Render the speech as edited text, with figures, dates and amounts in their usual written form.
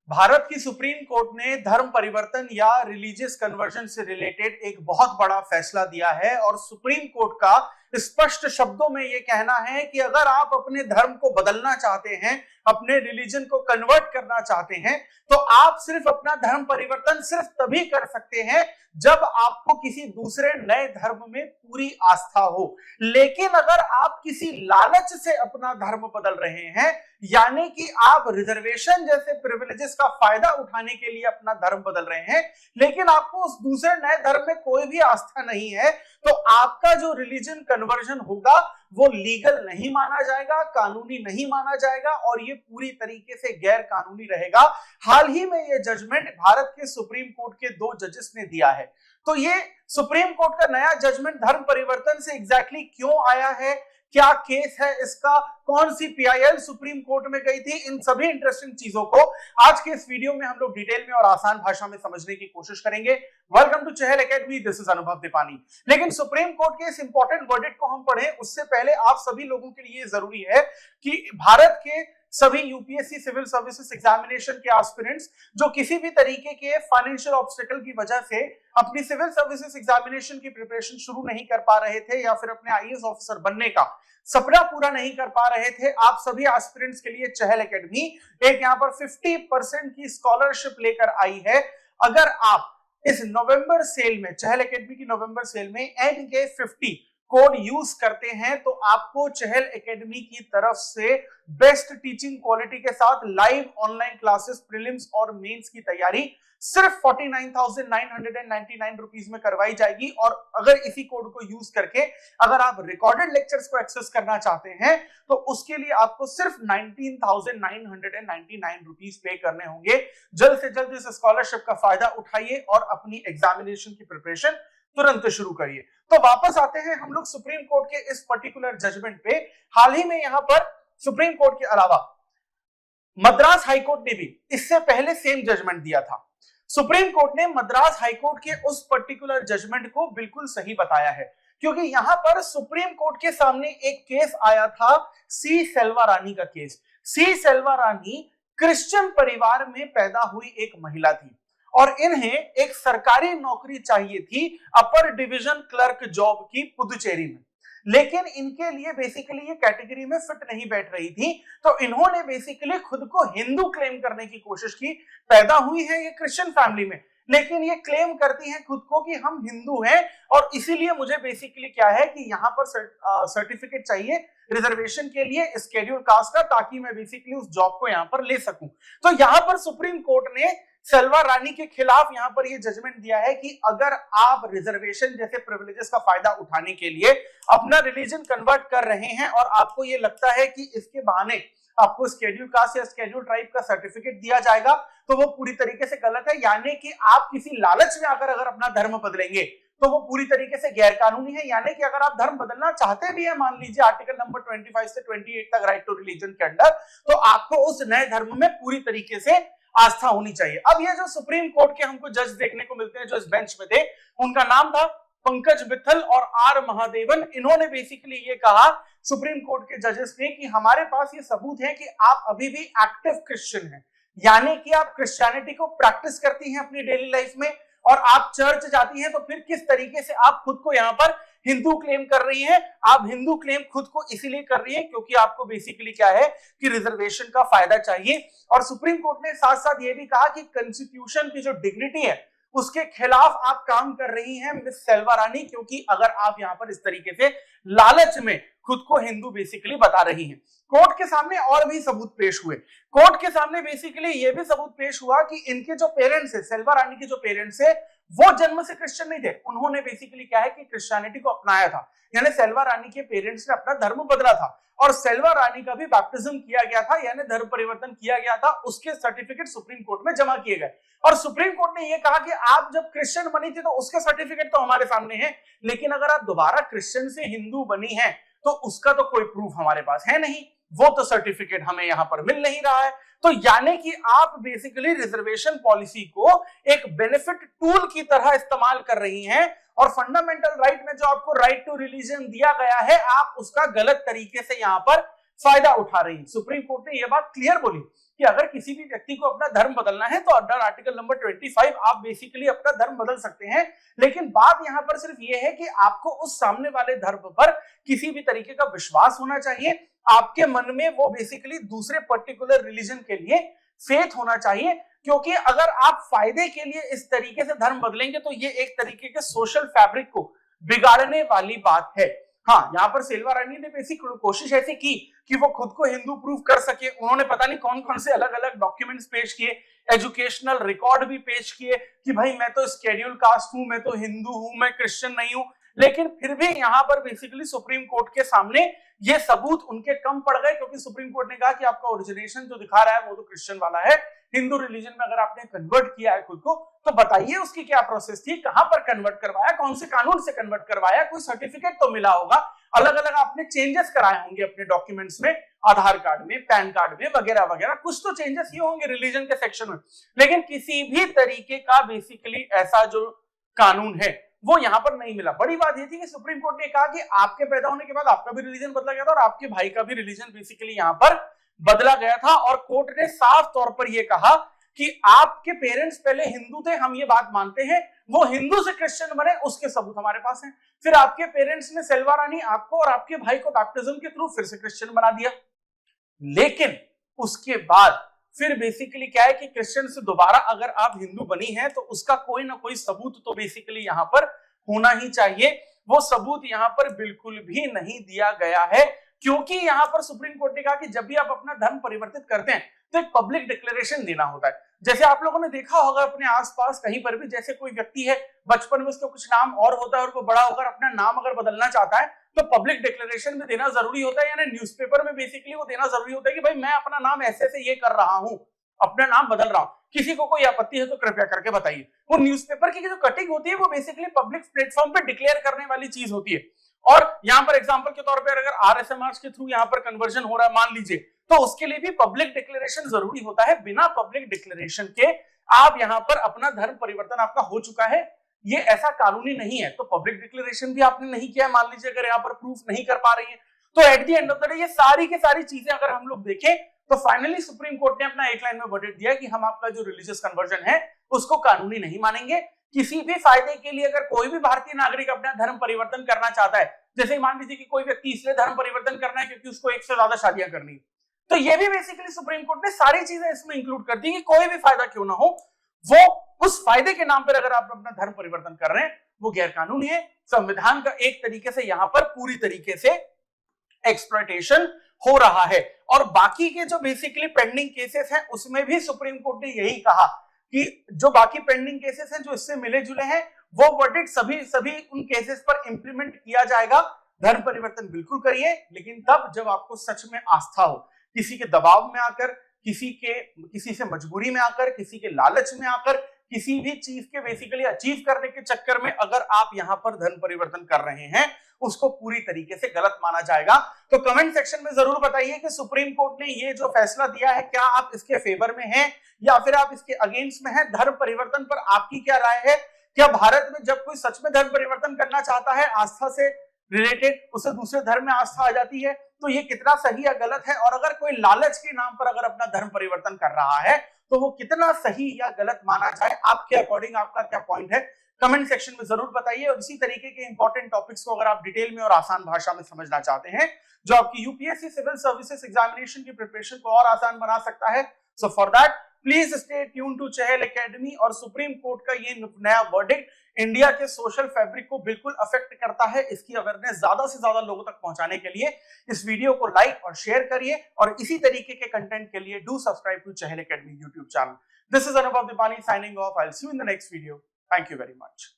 भारत की supreme court ने धर्म परिवर्तन या रिलीजियस कन्वर्जन से रिलेटेड एक बहुत बड़ा फैसला दिया है और सुप्रीम कोर्ट का स्पष्ट शब्दों में यह कहना है कि अगर आप अपने धर्म को बदलना चाहते हैं, अपने रिलीजन को कन्वर्ट करना चाहते हैं, तो आप सिर्फ अपना धर्म परिवर्तन सिर्फ तभी कर सकते हैं जब आपको किसी दूसरे नए धर्म में पूरी आस्था हो। लेकिन अगर आप किसी लालच से अपना धर्म बदल रहे हैं, यानी कि आप रिजर्वेशन जैसे प्रिविलेजेस का फायदा उठाने के लिए अपना धर्म बदल रहे हैं, लेकिन आपको उस दूसरे नए धर्म में कोई भी आस्था नहीं है, तो आपका जो रिलीजन कन्वर्जन होगा वो लीगल नहीं माना जाएगा, कानूनी नहीं माना जाएगा और ये पूरी तरीके से गैर कानूनी रहेगा। हाल ही में ये जजमेंट भारत के सुप्रीम कोर्ट के 2 जजेस ने दिया है। तो ये सुप्रीम कोर्ट का नया जजमेंट धर्म परिवर्तन से एग्जैक्टली क्यों आया है, क्या केस है इसका, कौन सी पीआईएल सुप्रीम कोर्ट में गई थी, इन सभी इंटरेस्टिंग चीजों को आज के इस वीडियो में हम लोग डिटेल में और आसान भाषा में समझने की कोशिश करेंगे। Welcome to Chahal Academy, this is Anubhav Dipani. लेकिन सुप्रीम कोर्ट के इस इंपॉर्टेंट वर्डिक्ट को हम पढ़ें उससे पहले आप सभी लोगों के लिए जरूरी है कि भारत के सभी यूपीएससी सिविल सर्विसेज एग्जामिनेशन के एस्पिरेंट्स जो किसी भी तरीके के फाइनेंशियल ऑब्स्टेकल की वजह से अपनी सिविल सर्विसेज एग्जामिनेशन की प्रिपरेशन शुरू नहीं कर पा रहे थे या फिर अपने आईएएस ऑफिसर बनने का सपना पूरा नहीं कर पा रहे थे, आप सभी एस्पिरेंट्स के लिए चहल एकेडमी एक यहाँ पर 50% की स्कॉलरशिप लेकर आई है। अगर आप इस नवंबर सेल में, चहल एकेडमी की नवंबर सेल में NK50 कोड यूज करते हैं तो आपको चहल एकेडमी की तरफ से बेस्ट टीचिंग क्वालिटी के साथ लाइव ऑनलाइन क्लासेस, प्रीलिम्स और मेंस की तैयारी सिर्फ 49,999 रुपीस में करवाई जाएगी। और अगर इसी कोड को यूज करके अगर आप रिकॉर्डेड लेक्चर्स को एक्सेस करना चाहते हैं तो उसके लिए आपको सिर्फ 19,999 रुपीस पे करने होंगे। जल्द से जल्द इस स्कॉलरशिप का फायदा उठाइए और अपनी एग्जामिनेशन की प्रिपरेशन तुरंत शुरू करिए। तो वापस आते हैं हम लोग सुप्रीम कोर्ट के इस पर्टिकुलर जजमेंट पे। हाल ही में यहां पर सुप्रीम कोर्ट के अलावा मद्रास हाईकोर्ट ने भी इससे पहले सेम जजमेंट दिया था। सुप्रीम कोर्ट ने मद्रास हाईकोर्ट के उस पर्टिकुलर जजमेंट को बिल्कुल सही बताया है, क्योंकि यहां पर सुप्रीम कोर्ट के सामने एक केस आया था, सी सेल्वा रानी का केस। सी सेल्वा रानी क्रिश्चियन परिवार में पैदा हुई एक महिला थी और इन्हें एक सरकारी नौकरी चाहिए थी, अपर डिवीजन क्लर्क जॉब की पुदुचेरी में, लेकिन इनके लिए बेसिकली ये कैटेगरी में फिट नहीं बैठ रही थी। तो इन्होंने बेसिकली खुद को हिंदू क्लेम करने की कोशिश की। पैदा हुई है ये क्रिश्चियन फैमिली में, लेकिन ये क्लेम करती हैं खुद को कि हम हिंदू हैं और इसीलिए मुझे बेसिकली क्या है कि यहाँ पर सर्टिफिकेट चाहिए रिजर्वेशन के लिए स्केड्यूल कास्ट का, ताकि मैं बेसिकली उस जॉब को यहाँ पर ले सकूं। तो यहाँ पर सुप्रीम कोर्ट ने सेल्वा रानी के खिलाफ यहां पर ये जजमेंट दिया है कि अगर आप रिजर्वेशन जैसे प्रिविलेजेस का फायदा उठाने के लिए अपना रिलीजन कन्वर्ट कर रहे हैं और आपको ये लगता है कि इसके बहाने आपको स्केड्यूल कास्ट या स्केड्यूल ट्राइब का सर्टिफिकेट दिया जाएगा, तो वो पूरी तरीके से गलत है। यानी कि आप किसी लालच में आकर अगर अपना धर्म बदलेंगे तो वो पूरी तरीके से गैर कानूनी है। यानी कि अगर आप धर्म बदलना चाहते भी है, मान लीजिए आर्टिकल नंबर 25 से 28 तक राइट टू रिलीजन के अंडर, तो आपको उस नए धर्म में पूरी तरीके से आस्था होनी चाहिए। अब ये जो सुप्रीम कोर्ट के हमको जज देखने को मिलते हैं जो इस बेंच में थे, उनका नाम था पंकज मित्तल और आर महादेवन। इन्होंने बेसिकली ये कहा सुप्रीम कोर्ट के जजेस ने कि हमारे पास ये सबूत है कि आप अभी भी एक्टिव क्रिश्चियन हैं, यानी कि आप क्रिश्चियनिटी को प्रैक्टिस करती हैं अपनी डेली लाइफ में और आप चर्च जाती हैं, तो फिर किस तरीके से आप खुद को यहाँ पर हिंदू क्लेम कर रही हैं? आप हिंदू क्लेम खुद को इसीलिए कर रही हैं क्योंकि आपको बेसिकली क्या है कि रिजर्वेशन का फायदा चाहिए। और सुप्रीम कोर्ट ने साथ साथ ये भी कहा कि कॉन्स्टिट्यूशन की जो डिग्निटी है उसके खिलाफ आप काम कर रही हैं मिस सेल्वा रानी, क्योंकि अगर आप यहां पर इस तरीके से लालच में खुद को हिंदू बेसिकली बता रही हैं। कोर्ट के सामने और भी सबूत पेश हुए। कोर्ट के सामने बेसिकली ये भी सबूत पेश हुआ कि इनके जो पेरेंट्स है, सेल्वा रानी के जो पेरेंट्स है, वो जन्म से क्रिश्चियन नहीं थे। उन्होंने बेसिकली क्या है कि क्रिश्चियनिटी को अपनाया था, यानी सेल्वा रानी के पेरेंट्स ने अपना धर्म बदला था और सेल्वा रानी का भी बैप्टिज्म किया गया था, यानी धर्म परिवर्तन किया गया था। उसके सर्टिफिकेट सुप्रीम कोर्ट में जमा किए गए और सुप्रीम कोर्ट ने यह कहा कि आप जब क्रिश्चियन बनी थी तो उसके सर्टिफिकेट तो हमारे सामने है, लेकिन अगर आप दोबारा क्रिश्चियन से हिंदू बनी है तो उसका तो कोई प्रूफ हमारे पास है नहीं, वो तो सर्टिफिकेट हमें यहां पर मिल नहीं रहा है। तो यानी कि आप बेसिकली रिजर्वेशन पॉलिसी को एक बेनिफिट टूल की तरह इस्तेमाल कर रही हैं और फंडामेंटल राइट में जो आपको राइट टू रिलीजन दिया गया है, आप उसका गलत तरीके से यहां पर फायदा उठा रही है। सुप्रीम कोर्ट ने यह बात क्लियर बोली कि अगर किसी भी व्यक्ति को अपना धर्म बदलना है तो अंडर आर्टिकल नंबर 25 आप बेसिकली अपना धर्म बदल सकते हैं, लेकिन बात यहां पर सिर्फ यह है कि आपको उस सामने वाले धर्म पर किसी भी तरीके का विश्वास होना चाहिए, आपके मन में वो बेसिकली दूसरे पर्टिकुलर रिलीजन के लिए फेथ होना चाहिए, क्योंकि अगर आप फायदे के लिए इस तरीके से धर्म बदलेंगे तो ये एक तरीके के सोशल फैब्रिक को बिगाड़ने वाली बात है। हाँ, यहाँ पर सेल्वा रानी ने बेसिक कोशिश ऐसी की कि वो खुद को हिंदू प्रूव कर सके। उन्होंने पता नहीं कौन कौन से अलग अलग डॉक्यूमेंट्स पेश किए, एजुकेशनल रिकॉर्ड भी पेश किए कि भाई मैं तो स्केड्यूल कास्ट हूं, मैं तो हिंदू हूं, मैं क्रिश्चियन नहीं हूं, लेकिन फिर भी यहाँ पर बेसिकली सुप्रीम कोर्ट के सामने ये सबूत उनके कम पड़ गए, क्योंकि सुप्रीम कोर्ट ने कहा कि आपका ओरिजिनेशन जो दिखा रहा है वो तो क्रिश्चियन वाला है, हिंदू रिलीजन में अगर आपने कन्वर्ट किया है खुद को तो बताइए उसकी क्या प्रोसेस थी, कहां पर कन्वर्ट करवाया, कौन से कानून से कन्वर्ट करवाया, कोई सर्टिफिकेट तो मिला होगा, अलग अलग आपने चेंजेस कराए होंगे अपने डॉक्यूमेंट्स में, आधार कार्ड में, पैन कार्ड में वगैरह वगैरह, कुछ तो चेंजेस ही होंगे रिलीजन के सेक्शन में, लेकिन किसी भी तरीके का बेसिकली ऐसा जो कानून है वो यहां पर नहीं मिला। बड़ी बात ये थी कि सुप्रीम कोर्ट ने कहा कि आपके पैदा होने के बाद आपका भी रिलीजन बदला गया था और आपके भाई का भी रिलीजन बेसिकली यहां पर बदला गया था, और कोर्ट ने साफ तौर पर यह कहा कि आपके पेरेंट्स पहले हिंदू थे, हम ये बात मानते हैं, वो हिंदू से क्रिश्चियन बने उसके सबूत हमारे पास हैं। फिर आपके पेरेंट्स ने सेल्वा रानी आपको और आपके भाई को बैप्टिज्म के थ्रू फिर से क्रिश्चियन बना दिया, लेकिन उसके बाद फिर बेसिकली क्या है कि क्रिश्चियन से दोबारा अगर आप हिंदू बनी हैं तो उसका कोई ना कोई सबूत तो बेसिकली यहां पर होना ही चाहिए। वो सबूत यहां पर बिल्कुल भी नहीं दिया गया है, क्योंकि यहां पर सुप्रीम कोर्ट ने कहा कि जब भी आप अपना धर्म परिवर्तित करते हैं तो एक पब्लिक डिक्लेरेशन देना होता है। जैसे आप लोगों ने देखा होगा अपने आसपास कहीं पर भी, जैसे कोई व्यक्ति है बचपन में उसका कुछ नाम और होता है और वो बड़ा होकर अपना नाम अगर बदलना चाहता है तो पब्लिक डिक्लेरेशन में देना जरूरी होता है, यानी न्यूज़पेपर में बेसिकली वो देना जरूरी होता है कि भाई मैं अपना नाम ऐसे ऐसे ये कर रहा हूं, अपना नाम बदल रहा हूं, किसी को कोई आपत्ति है तो कृपया करके बताइए। वो न्यूज़पेपर की जो कटिंग होती है वो बेसिकली पब्लिक प्लेटफॉर्म पे डिक्लेयर करने वाली चीज होती है। और यहां पर एग्जांपल के तौर पर अगर आरएसएमआर के थ्रू यहां पर कन्वर्जन हो रहा है मान लीजिए, तो उसके लिए भी पब्लिक डिक्लेरेशन जरूरी होता है। बिना पब्लिक डिक्लेरेशन के आप यहां पर अपना धर्म परिवर्तन आपका हो चुका है, ये ऐसा कानूनी नहीं है, तो पब्लिक डिक्लेरेशन भी आपने नहीं किया, मान लीजिए अगर यहाँ पर प्रूफ नहीं कर पा रही है, तो at the end of the day ये सारी की सारी चीजें अगर हम लोग देखें तो फाइनली सुप्रीम कोर्ट ने अपना एक लाइन में वर्डिक्ट दिया कि हम आपका जो रिलीजियस कन्वर्जन है उसको कानूनी नहीं मानेंगे। किसी भी फायदे के लिए अगर कोई भी भारतीय नागरिक अपना धर्म परिवर्तन करना चाहता है, जैसे मान लीजिए कि कोई व्यक्ति इसलिए धर्म परिवर्तन करना है क्योंकि उसको एक से ज्यादा शादियां करनी है, तो ये भी बेसिकली सुप्रीम कोर्ट ने सारी चीजें इसमें इंक्लूड कर दी कि कोई भी फायदा क्यों ना हो, वो उस फायदे के नाम पर अगर आप अपना धर्म परिवर्तन कर रहे हैं वो गैर कानूनी है। संविधान का एक तरीके से यहां पर पूरी तरीके से एक्सप्लॉयटेशन हो रहा है। और बाकी के जो बेसिकली पेंडिंग केसेस हैं उसमें भी सुप्रीम कोर्ट ने यही कहा कि जो बाकी पेंडिंग केसेस हैं जो इससे मिले जुले हैं वो वर्डिक्ट सभी उन केसेस पर इंप्लीमेंट किया जाएगा। धर्म परिवर्तन बिल्कुल करिए, लेकिन तब जब आपको सच में आस्था हो, किसी के दबाव में आकर, किसी से मजबूरी में आकर, किसी के लालच में आकर, किसी भी चीज के बेसिकली अचीव करने के चक्कर में अगर आप यहां पर धर्म परिवर्तन कर रहे हैं उसको पूरी तरीके से गलत माना जाएगा। तो कमेंट सेक्शन में जरूर बताइए कि सुप्रीम कोर्ट ने ये जो फैसला दिया है क्या आप इसके फेवर में हैं या फिर आप इसके अगेंस्ट में हैं। धर्म परिवर्तन पर आपकी क्या राय है? क्या भारत में जब कोई सच में धर्म परिवर्तन करना चाहता है आस्था से रिलेटेड, उसे दूसरे धर्म में आस्था आ जाती है, तो ये कितना सही या गलत है? और अगर कोई लालच के नाम पर अगर अपना धर्म परिवर्तन कर रहा है तो वो कितना सही या गलत माना जाए? आपके अकॉर्डिंग आपका क्या पॉइंट है? कमेंट सेक्शन में जरूर बताइए। और इसी तरीके के इंपॉर्टेंट टॉपिक्स को अगर आप डिटेल में और आसान भाषा में समझना चाहते हैं जो आपकी यूपीएससी सिविल सर्विसेज एग्जामिनेशन की प्रिपरेशन को और आसान बना सकता है, so for that please stay tune to Chahal Academy. और सुप्रीम कोर्ट का ये नया वर्डिक्ट इंडिया के सोशल फैब्रिक को बिल्कुल अफेक्ट करता है, इसकी अवेयरनेस ज्यादा से ज्यादा लोगों तक पहुंचाने के लिए इस वीडियो को लाइक और शेयर करिए। और इसी तरीके के कंटेंट के लिए do subscribe to Chahal academy YouTube channel. This is Anubhav Dipani signing off. I will see you in the next video. Thank you very much.